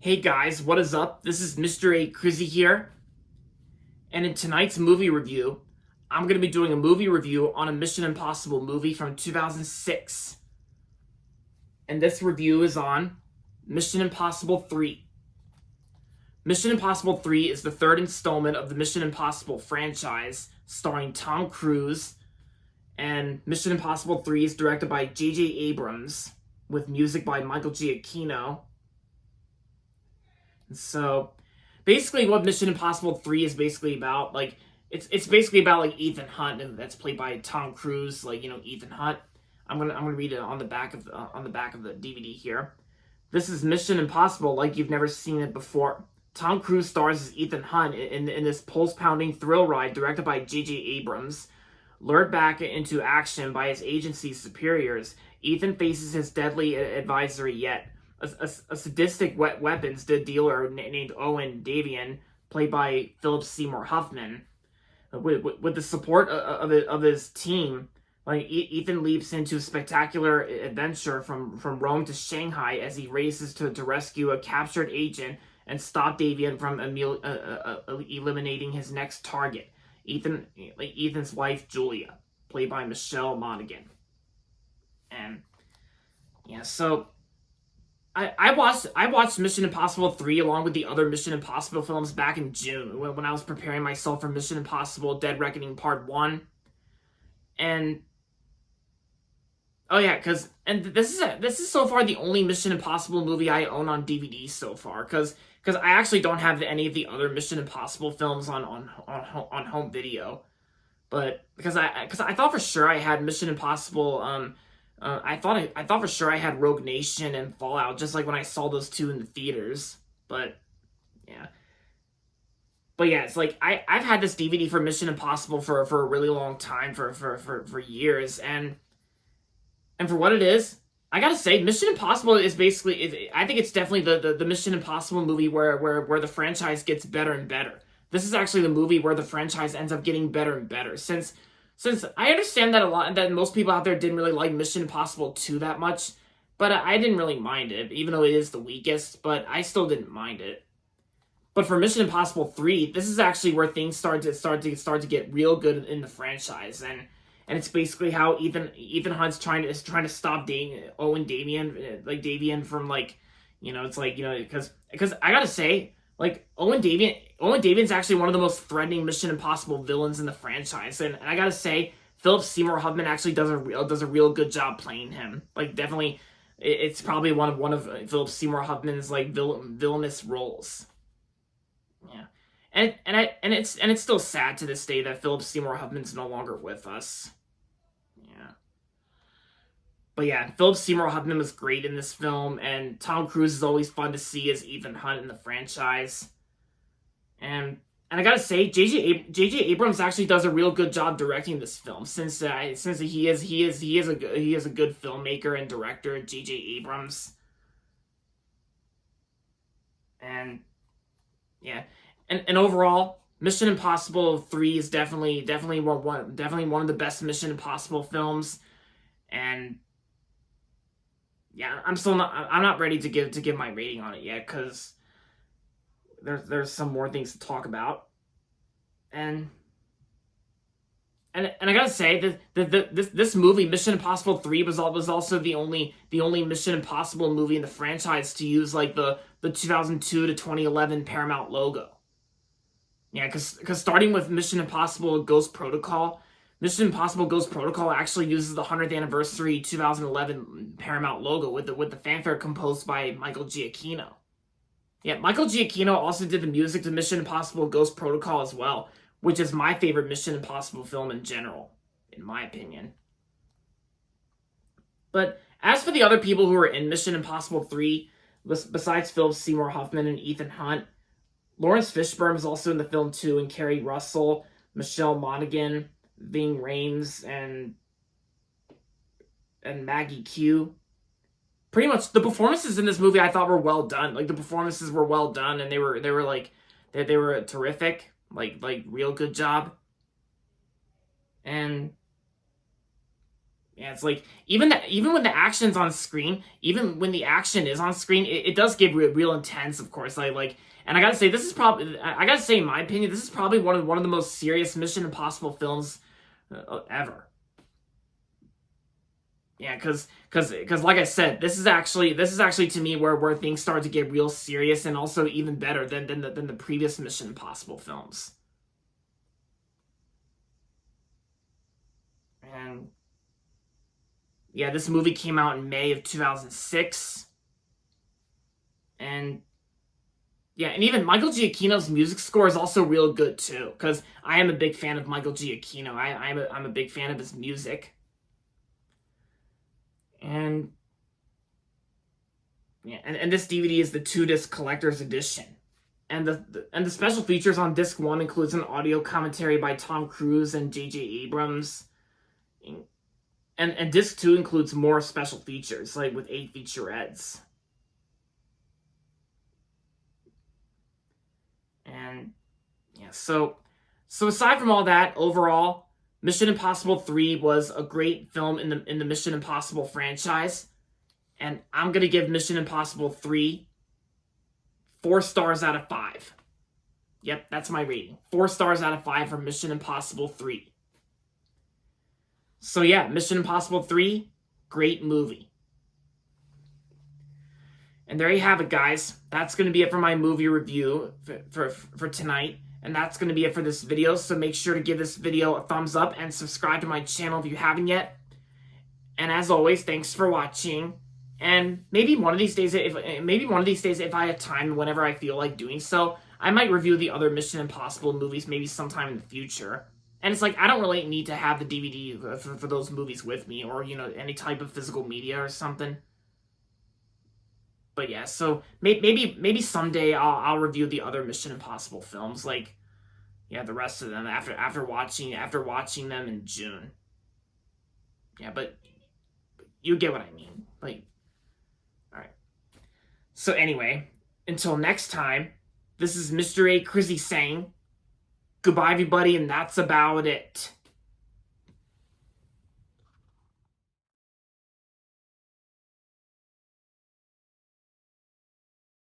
Hey guys, what is up? This is Mr. A. Crizzy here, and in tonight's movie review, I'm going to be doing a movie review on a Mission Impossible movie from 2006. And this review is on Mission Impossible 3. Mission Impossible 3 is the third installment of the Mission Impossible franchise, starring Tom Cruise, and Mission Impossible 3 is directed by J.J. Abrams, with music by Michael Giacchino. So basically what Mission Impossible 3 is basically about, it's basically about like Ethan Hunt, and that's played by Tom Cruise, Ethan Hunt. I'm gonna read it on the back of the DVD here. This is Mission Impossible like you've never seen it before. Tom Cruise stars as Ethan Hunt in this pulse-pounding thrill ride directed by J.J. Abrams. Lured back into action by his agency's superiors, Ethan faces his deadly adversary yet, a sadistic weapons dealer named Owen Davian, played by Philip Seymour Hoffman. With the support of his team, Ethan leaps into a spectacular adventure from Rome to Shanghai as he races to rescue a captured agent and stop Davian from eliminating his next target, Ethan's wife Julia, played by Michelle Monaghan. And yeah, so I watched Mission Impossible 3 along with the other Mission Impossible films back in June when I was preparing myself for Mission Impossible Dead Reckoning Part 1. And oh yeah, this is so far the only Mission Impossible movie I own on DVD so far, cuz I actually don't have any of the other Mission Impossible films on home video. But because I thought for sure I had Mission Impossible. I thought for sure I had Rogue Nation and Fallout, just like when I saw those two in the theaters. But yeah, it's like I've had this DVD for Mission Impossible for a really long time, for years, and for what it is, I gotta say, Mission Impossible is basically, I think it's definitely the Mission Impossible movie where the franchise gets better and better. This is actually the movie where the franchise ends up getting better and better. Since I understand that a lot, that most people out there didn't really like Mission Impossible 2 that much, but I didn't really mind it, even though it is the weakest, but I still didn't mind it. But for Mission Impossible 3, this is actually where things start to get real good in the franchise, and it's basically how Ethan Hunt's trying to stop Owen Davian from, it's because I gotta say, Owen Davian's actually one of the most threatening Mission Impossible villains in the franchise, and I gotta say, Philip Seymour Hoffman actually does a real good job playing him. Like, definitely, it's probably one of Philip Seymour Hoffman's villainous roles. Yeah, and it's still sad to this day that Philip Seymour Hoffman's no longer with us. Yeah. But yeah, Philip Seymour Hoffman was great in this film, and Tom Cruise is always fun to see as Ethan Hunt in the franchise. And I gotta say, J.J. Abrams actually does a real good job directing this film, since he is a good filmmaker and director, J.J. Abrams. And yeah, and overall, Mission Impossible 3 is definitely one of the best Mission Impossible films. And yeah, I'm not ready to give my rating on it yet, because there's some more things to talk about. And I gotta say that this movie, Mission Impossible 3, was also the only Mission Impossible movie in the franchise to use the 2002 to 2011 Paramount logo. Yeah, because starting with Mission Impossible Ghost Protocol, Mission Impossible Ghost Protocol actually uses the 100th anniversary 2011 Paramount logo with the fanfare composed by Michael Giacchino. Yeah, Michael Giacchino also did the music to Mission Impossible Ghost Protocol as well, which is my favorite Mission Impossible film in general, in my opinion. But as for the other people who are in Mission Impossible 3, besides Philip Seymour Hoffman and Ethan Hunt, Lawrence Fishburne is also in the film too, and Kerry Russell, Michelle Monaghan, Ving Rhames, and Maggie Q. Pretty much the performances in this movie I thought were well done. Like, the performances were well done, and they were terrific. Like real good job. And Yeah, it's like even when the action's on screen, even when the action is on screen, it does get real intense. Of course, and I gotta say, this is probably, I gotta say, in my opinion, this is probably one of the most serious Mission Impossible films ever. Yeah, because like I said, this is actually to me where things start to get real serious, and also even better than the previous Mission Impossible films. And yeah, this movie came out in May of 2006. And yeah, and even Michael Giacchino's music score is also real good too, because I am a big fan of Michael Giacchino. I'm a big fan of his music. And yeah, and this DVD is the 2-disc collector's edition. And the special features on disc 1 includes an audio commentary by Tom Cruise and J.J. Abrams. And disc 2 includes more special features, like with 8 featurettes. And yeah, so aside from all that, overall, Mission Impossible 3 was a great film in the Mission Impossible franchise. And I'm gonna give Mission Impossible 3 4 stars out of 5. Yep, that's my rating. 4 stars out of 5 for Mission Impossible 3. So yeah, Mission Impossible 3, great movie. And there you have it, guys. That's going to be it for my movie review for tonight. And that's going to be it for this video. So make sure to give this video a thumbs up and subscribe to my channel if you haven't yet. And as always, thanks for watching. And maybe one of these days, if I have time, whenever I feel like doing so, I might review the other Mission Impossible movies maybe sometime in the future. And it's like, I don't really need to have the DVD for those movies with me, or, any type of physical media or something. But yeah, so maybe someday I'll review the other Mission Impossible films, like, yeah, the rest of them after watching them in June. Yeah, but you get what I mean. Like, all right. So anyway, until next time, this is Mr. A. Crizzy saying goodbye, everybody, and that's about it.